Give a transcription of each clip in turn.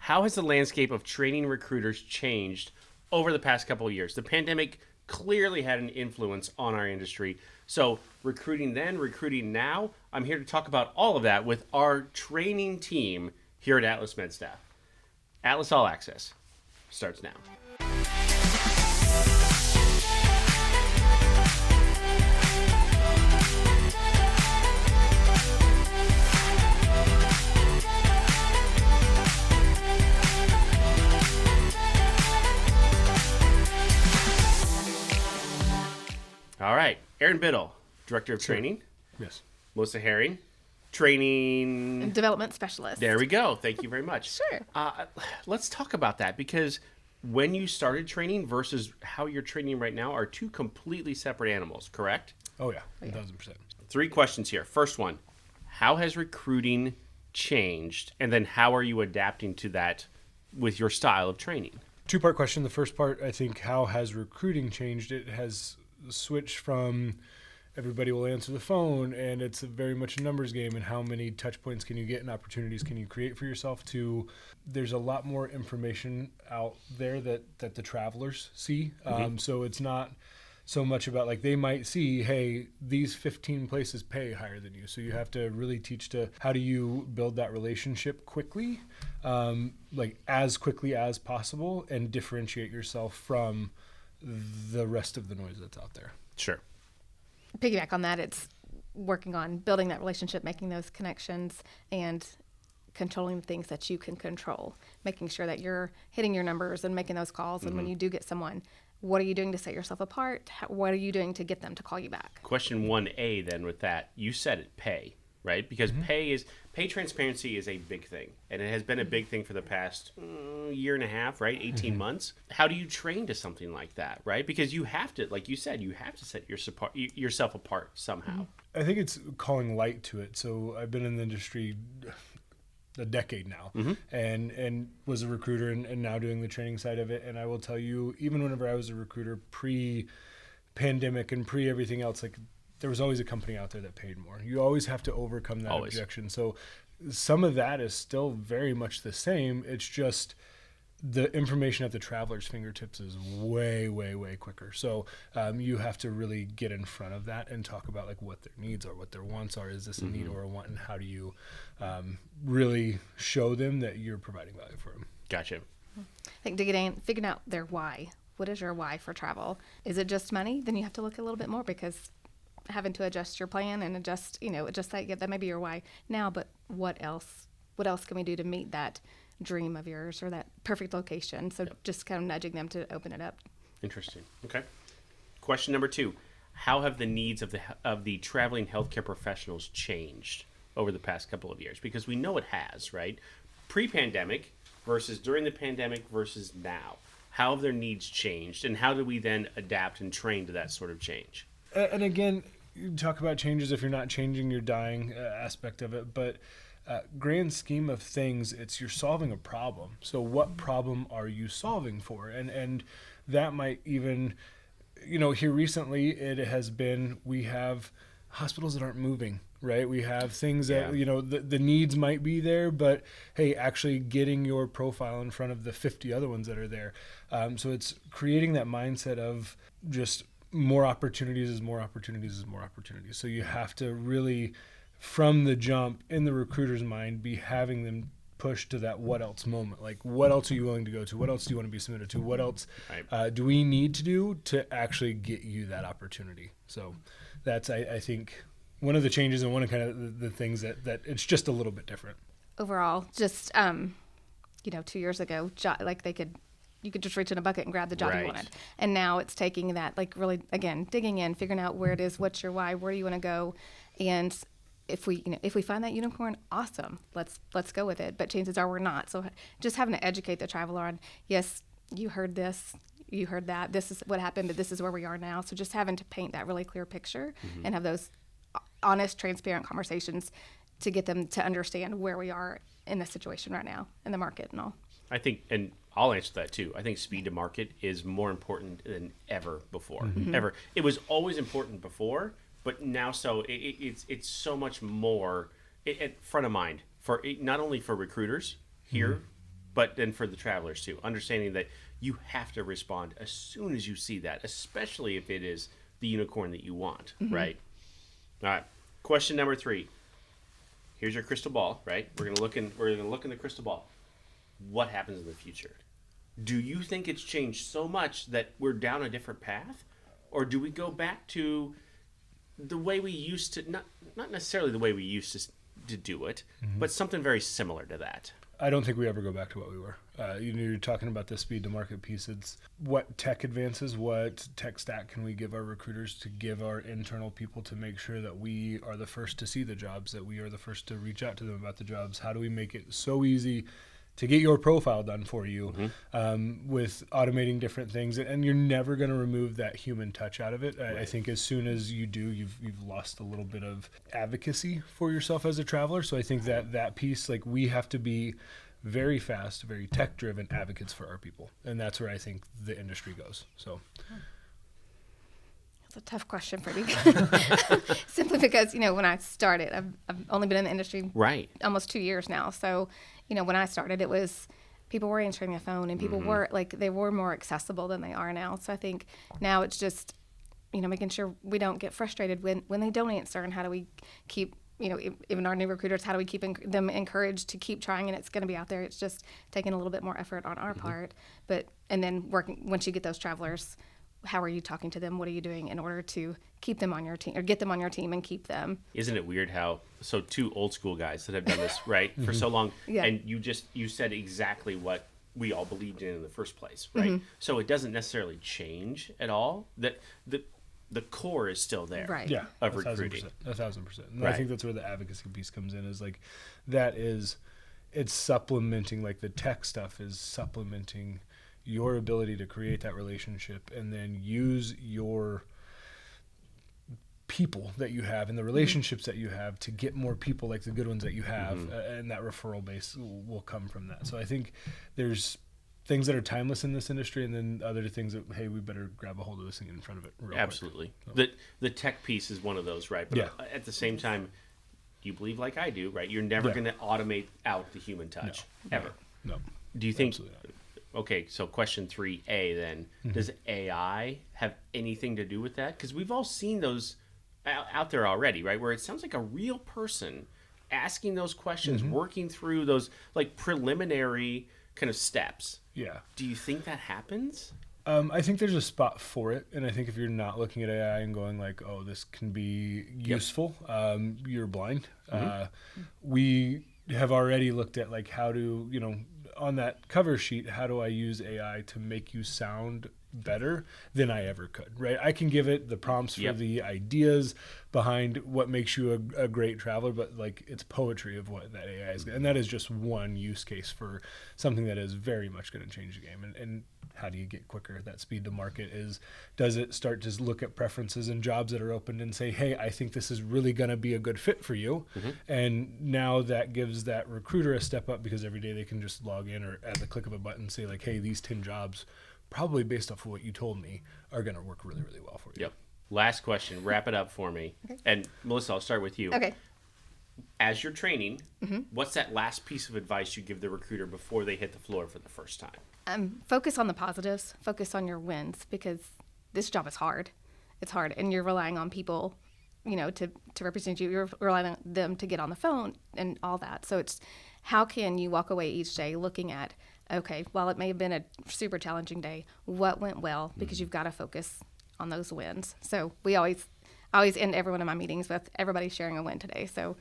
how has the landscape of training recruiters changed over the past couple of years? The pandemic clearly had an influence on our industry. So recruiting then, recruiting now, I'm here to talk about all of that with our training team here at Atlas MedStaff. Atlas All Access starts now. All right. Aaron Biddle, Director of Training. Yes. Melissa Herring, Training Development Specialist. There we go. Thank you very much. Sure. Let's talk about that, because when you started training versus how you're training right now are two completely separate animals, correct? Oh, yeah. 1,000%. 3 questions here. First one, how has recruiting changed? And then how are you adapting to that with your style of training? 2-part question. The first part, I think, how has recruiting changed? It has switched from everybody will answer the phone and it's very much a numbers game and how many touch points can you get and opportunities can you create for yourself, to there's a lot more information out there that the travelers see. So it's not so much about, like, they might see, hey, these 15 places pay higher than you. So you have to really teach to how do you build that relationship quickly, like as quickly as possible, and differentiate yourself from the rest of the noise that's out there. Sure. Piggyback on that, it's working on building that relationship, making those connections, and controlling the things that you can control, making sure that you're hitting your numbers and making those calls. And when you do get someone, what are you doing to set yourself apart? What are you doing to get them to call you back? Question 1A then with that, you said it, pay, right? Because pay transparency is a big thing, and it has been a big thing for the past year and a half, right? 18 months. How do you train to something like that, right? Because you have to, like you said, you have to set yourself apart somehow. I think it's calling light to it. So I've been in the industry a decade now, and was a recruiter and now doing the training side of it. And I will tell you, even whenever I was a recruiter pre-pandemic and pre-everything else, like, there was always a company out there that paid more. You always have to overcome that objection. So some of that is still very much the same. It's just the information at the traveler's fingertips is way, way, way quicker. So you have to really get in front of that and talk about, like, what their needs are, what their wants are. Is this a need or a want? And how do you really show them that you're providing value for them? Gotcha. I think figuring out their why. What is your why for travel? Is it just money? Then you have to look a little bit more, because having to adjust your plan and adjust that, yeah, that may be your why now, but what else can we do to meet that dream of yours or that perfect location? So just kind of nudging them to open it up. Interesting. Okay. Question number 2, how have the needs of the traveling healthcare professionals changed over the past couple of years? Because we know it has, right? Pre-pandemic versus during the pandemic versus now. How have their needs changed, and how do we then adapt and train to that sort of change? And again, you talk about changes if you're not changing your dying aspect of it, but grand scheme of things, you're solving a problem. So what problem are you solving for? And that might even, here recently it has been, we have hospitals that aren't moving, right? We have things that, the needs might be there, but hey, actually getting your profile in front of the 50 other ones that are there. So it's creating that mindset of just more opportunities is more opportunities is more opportunities. So you have to really, from the jump, in the recruiter's mind, be having them push to that what else moment. Like, what else are you willing to go to? What else do you want to be submitted to? What else do we need to do to actually get you that opportunity? So that's, I think, one of the changes and one of kind of the things that it's just a little bit different. Overall, just, 2 years ago, you could just reach in a bucket and grab the job you wanted. And now it's taking that, like, really, again, digging in, figuring out where it is, what's your why, where do you want to go? And if we find that unicorn, awesome, let's go with it. But chances are we're not. So just having to educate the traveler on, yes, you heard this, you heard that, this is what happened, but this is where we are now. So just having to paint that really clear picture and have those honest, transparent conversations to get them to understand where we are in the situation right now, in the market and all. I think, and I'll answer that too. I think speed to market is more important than ever before. Ever. It was always important before, but now it's so much more at front of mind for not only for recruiters here, but then for the travelers too, understanding that you have to respond as soon as you see that, especially if it is the unicorn that you want, right? All right. Question number 3. Here's your crystal ball, right? We're gonna look in the crystal ball. What happens in the future? Do you think it's changed so much that we're down a different path, or do we go back to the way we used to? Not necessarily the way we used to do it, but something very similar to that. I don't think we ever go back to what we were. You're talking about the speed to market piece. It's what tech advances, what tech stack can we give our recruiters to give our internal people to make sure that we are the first to see the jobs, that we are the first to reach out to them about the jobs. How do we make it so easy to get your profile done for you with automating different things? And you're never going to remove that human touch out of it. I think as soon as you do, you've lost a little bit of advocacy for yourself as a traveler. So I think that piece, like, we have to be very fast, very tech-driven advocates for our people. And that's where I think the industry goes. So it's a tough question for you. Simply because, when I started, I've only been in the industry almost 2 years now. So, when I started, it was people were answering the phone, and people were they were more accessible than they are now. So I think now it's just, making sure we don't get frustrated when they don't answer, and how do we keep, even our new recruiters, how do we keep them encouraged to keep trying? And it's going to be out there. It's just taking a little bit more effort on our part. And then working, once you get those travelers, how are you talking to them? What are you doing in order to keep them on your team, or get them on your team and keep them? Isn't it weird how, so 2 old school guys that have done this, right, for so long, and you said exactly what we all believed in the first place, right? So it doesn't necessarily change at all. That the core is still there, right? Yeah, of recruiting. 1,000%. And Right. I think that's where the advocacy piece comes in, is like, it's supplementing, like the tech stuff is supplementing your ability to create that relationship, and then use your people that you have and the relationships that you have to get more people like the good ones that you have, and that referral base will come from that. So I think there's things that are timeless in this industry, and then other things that, hey, we better grab a hold of this and get in front of it real Absolutely. quick. The tech piece is one of those, right? But at the same time, you believe like I do, right? You're never going to automate out the human touch, ever. No. Do you think... Absolutely not. Okay, so question 3A then. Does AI have anything to do with that? Because we've all seen those out there already, right? Where it sounds like a real person asking those questions, working through those like preliminary kind of steps. Yeah. Do you think that happens? I think there's a spot for it, and I think if you're not looking at AI and going like, oh, this can be useful, you're blind. We have already looked at like how to, on that cover sheet, how do I use AI to make you sound better than I ever could, right? I can give it the prompts for the ideas behind what makes you a great traveler, but like, it's poetry of what that AI is. And that is just one use case for something that is very much going to change the game. And how do you get quicker? That speed to market does it start to look at preferences and jobs that are opened and say, hey, I think this is really going to be a good fit for you. And now that gives that recruiter a step up, because every day they can just log in or at the click of a button say like, hey, these 10 jobs, probably based off of what you told me, are going to work really, really well for you. Yep. Last question. Wrap it up for me. Okay. And Melissa, I'll start with you. Okay. As you're training, what's that last piece of advice you give the recruiter before they hit the floor for the first time? Focus on the positives. Focus on your wins, because this job is hard. It's hard, and you're relying on people, to represent you. You're relying on them to get on the phone and all that. So it's, how can you walk away each day looking at, okay, while it may have been a super challenging day, what went well? Because you've got to focus on those wins. So I always end every one of my meetings with everybody sharing a win today. So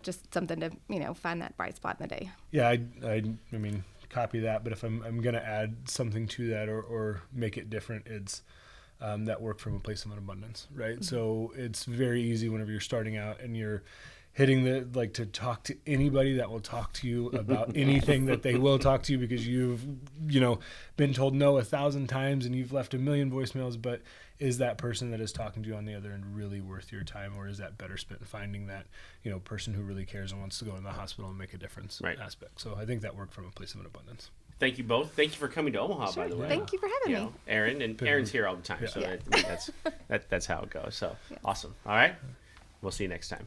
just something to, find that bright spot in the day. Yeah, I mean, copy that. But if I'm going to add something to that or make it different, it's that work from a place of an abundance, right? So it's very easy whenever you're starting out and you're hitting to talk to anybody that will talk to you about anything that they will talk to you, because you've, been told no 1,000 times and you've left 1,000,000 voicemails. But is that person that is talking to you on the other end really worth your time, or is that better spent finding that, person who really cares and wants to go in the hospital and make a difference aspect? So I think that worked from a place of an abundance. Thank you both. Thank you for coming to Omaha, by the way. Thank you for having me. Aaron, and Aaron's here all the time, so that's how it goes. So awesome. All right, we'll see you next time.